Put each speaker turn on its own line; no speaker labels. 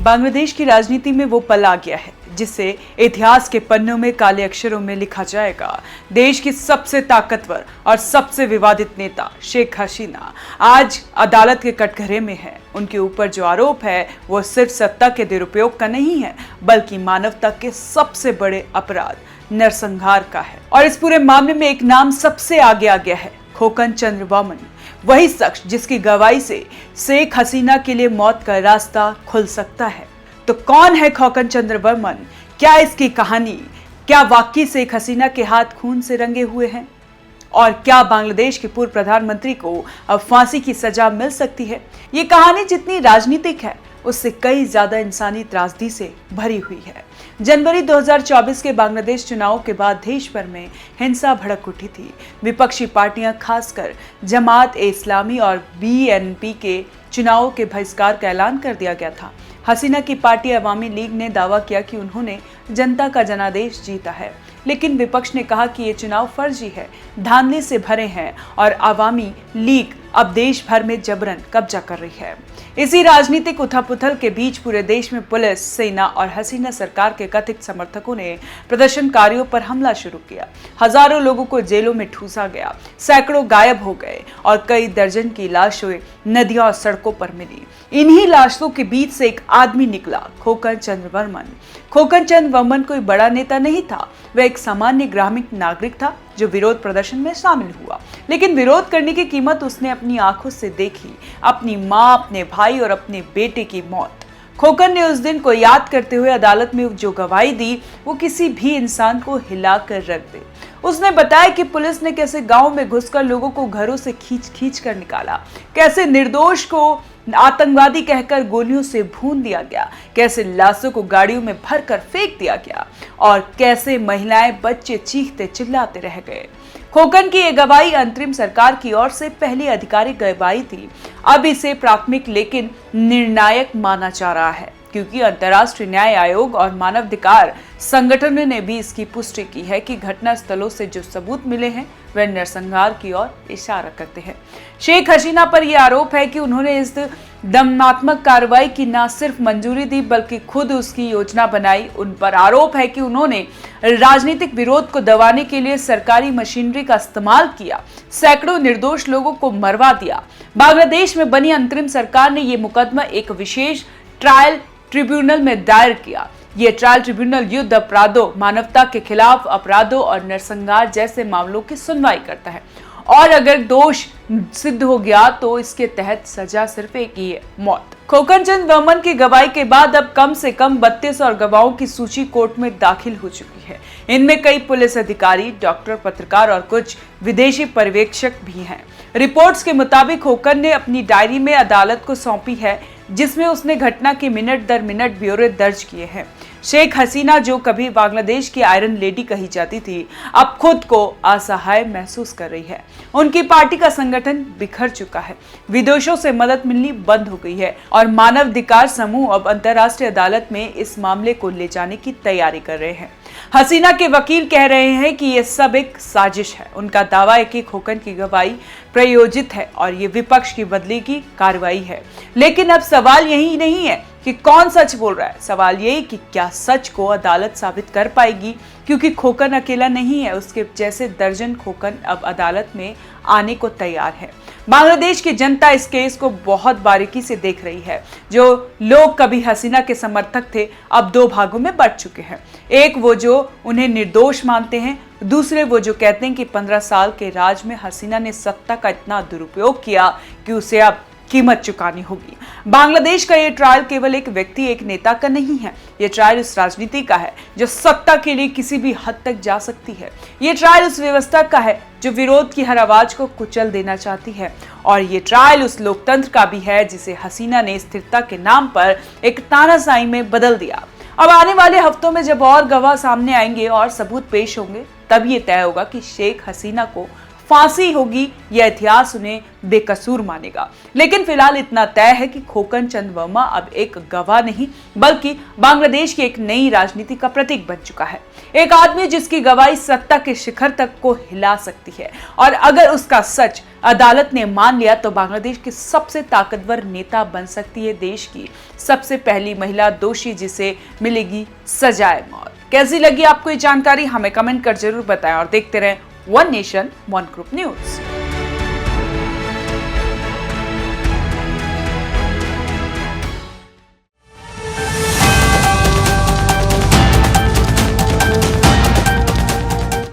बांग्लादेश की राजनीति में वो पल आ गया है जिसे इतिहास के पन्नों में काले अक्षरों में लिखा जाएगा। देश की सबसे ताकतवर और सबसे विवादित नेता शेख हसीना आज अदालत के कटघरे में है। उनके ऊपर जो आरोप है वो सिर्फ सत्ता के दुरुपयोग का नहीं है, बल्कि मानवता के सबसे बड़े अपराध नरसंहार का है। और इस पूरे मामले में एक नाम सबसे आगे आ गया है, खोकन चंद्र वर्मन, वही शख्स जिसकी गवाही से शेख हसीना के लिए मौत का रास्ता खुल सकता है। तो कौन है खोकन चंद्र वर्मन? क्या इसकी कहानी? क्या वाकई शेख हसीना के हाथ खून से रंगे हुए हैं? और क्या बांग्लादेश के पूर्व प्रधानमंत्री को अब फांसी की सजा मिल सकती है? ये कहानी जितनी राजनीतिक है उससे कई ज्यादा इंसानी त्रासदी से भरी हुई है। जनवरी 2024 के बांग्लादेश चुनाव के बाद देश भर में हिंसा भड़क उठी थी। विपक्षी पार्टियां, खासकर जमात ए इस्लामी और बीएनपी के चुनावों के बहिष्कार का ऐलान कर दिया गया था। हसीना की पार्टी अवामी लीग ने दावा किया कि उन्होंने जनता का जनादेश जीता है, लेकिन विपक्ष ने कहा कि ये चुनाव फर्जी है, धांधली से भरे हैं और अवामी लीग अब देश भर में जबरन कब्जा कर रही है। इसी राजनीतिक उथल-पुथल के बीच पूरे देश में पुलिस, सेना और हसीना सरकार के कथित समर्थकों ने प्रदर्शनकारियों पर हमला शुरू किया। हजारों लोगों को जेलों में ठूसा गया, सैकड़ों गायब हो गए और कई दर्जन की लाशें नदियों और सड़कों पर मिली। इन्हीं लाशों के बीच से एक आदमी निकला, खोकन चंद्र वर्मन। खोकन चंद्र वर्मन कोई बड़ा नेता नहीं था, वह एक सामान्य ग्रामीण नागरिक था जो विरोध प्रदर्शन में शामिल हुआ। लेकिन विरोध करने की कीमत उसने अपनी आंखों से देखी, अपनी मां, अपने भाई और अपने बेटे की मौत। खोकन ने उस दिन को याद करते हुए अदालत में जो गवाही दी वो किसी भी इंसान को हिला कर रख दे। उसने बताया कि पुलिस ने कैसे गांव में घुसकर लोगों को घरों से खींच कर निकाला, कैसे निर्दोष को आतंकवादी कहकर गोलियों से भून दिया गया, कैसे लाशों को गाड़ियों में भरकर फेंक दिया गया और कैसे महिलाएं, बच्चे चीखते चिल्लाते रह गए। खोकन की यह गवाही अंतरिम सरकार की ओर से पहली आधिकारिक गवाही थी। अब इसे प्राथमिक लेकिन निर्णायक माना जा रहा है, क्योंकि अंतर्राष्ट्रीय न्याय आयोग और मानवाधिकार संगठनों ने भी इसकी पुष्टि की है कि घटना स्थलों से जो सबूत मिले हैं वह नरसंहार की ओर इशारा करते हैं। शेख हसीना पर यह आरोप है कि उन्होंने इस दंडात्मक कार्रवाई की न सिर्फ मंजूरी दी बल्कि खुद उसकी योजना बनाई। उन पर आरोप है कि उन्होंने राजनीतिक विरोध को दबाने के लिए सरकारी मशीनरी का इस्तेमाल किया, सैकड़ों निर्दोष लोगों को मरवा दिया। बांग्लादेश में बनी अंतरिम सरकार ने यह मुकदमा एक विशेष ट्रायल ट्रिब्यूनल में दायर किया। ये ट्रायल ट्रिब्यूनल युद्ध अपराधों, मानवता के खिलाफ अपराधों और नरसंहार जैसे मामलों की सुनवाई करता है, और अगर दोष सिद्ध हो गया तो इसके तहत सजा सिर्फ एक ही है, मौत। खोकन चंद्र वर्मन की गवाही के बाद अब कम से कम 32 और गवाहों की सूची कोर्ट में दाखिल हो चुकी है। इनमें कई पुलिस अधिकारी, डॉक्टर, पत्रकार और कुछ विदेशी पर्यवेक्षक भी हैं। रिपोर्ट्स के मुताबिक खोकन ने अपनी डायरी में अदालत को सौंपी है, जिसमें उसने घटना के मिनट दर मिनट ब्यौरे दर्ज किए हैं। शेख हसीना, जो कभी बांग्लादेश की आयरन लेडी कही जाती थी, अब खुद को असहाय महसूस कर रही है। उनकी पार्टी का संगठन बिखर चुका है, विदेशों से मदद मिलनी बंद हो गई है और मानवाधिकार समूह अब अंतर्राष्ट्रीय अदालत में इस मामले को ले जाने की तैयारी कर रहे हैं। हसीना के वकील कह रहे हैं कि यह सब एक साजिश है। उनका दावा है कि खोकन की गवाही प्रायोजित है और ये विपक्ष की बदले की कार्रवाई है। लेकिन अब सवाल यही नहीं है कि कौन सच बोल रहा है, सवाल यही कि क्या सच को अदालत साबित कर पाएगी, क्योंकि खोकन अकेला नहीं है, उसके जैसे दर्जन खोकन अब अदालत में आने को तैयार है। बांग्लादेश की जनता इस केस को बहुत बारीकी से देख रही है। जो लोग कभी हसीना के समर्थक थे अब दो भागों में बंट चुके हैं। एक वो जो उन्हें निर्दोष मानते हैं, दूसरे वो जो कहते हैं कि 15 साल के राज में हसीना ने सत्ता का इतना दुरुपयोग किया कि उसे अब कीमत चुकानी होगी। बांग्लादेश का ये ट्रायल केवल एक व्यक्ति, एक नेता का नहीं है। ये ट्रायल उस राजनीति का है जो सत्ता के लिए किसी भी हद तक जा सकती है। ये ट्रायल उस व्यवस्था का है जो विरोध की हर आवाज को कुचल देना चाहती है। और ये ट्रायल उस लोकतंत्र का भी है जिसे हसीना ने स्थिरता के नाम पर एक तानाशाही में बदल दिया। अब आने वाले हफ्तों में जब और गवाह सामने आएंगे और सबूत पेश होंगे, तब ये तय होगा कि शेख हसीना को फांसी होगी या इतिहास उन्हें बेकसूर मानेगा। लेकिन फिलहाल इतना तय है कि खोकन चंद वर्मा अब एक गवाह नहीं बल्कि बांग्लादेश की एक नई राजनीति का प्रतीक बन चुका है। एक आदमी जिसकी गवाही सत्ता के शिखर तक को हिला सकती है और अगर उसका सच अदालत ने मान लिया तो बांग्लादेश की सबसे ताकतवर नेता बन सकती है देश की सबसे पहली महिला दोषी जिसे मिलेगी सजाए मौत। कैसी लगी आपको ये जानकारी हमें कमेंट कर जरूर बताएं और देखते रहें one nation one group news.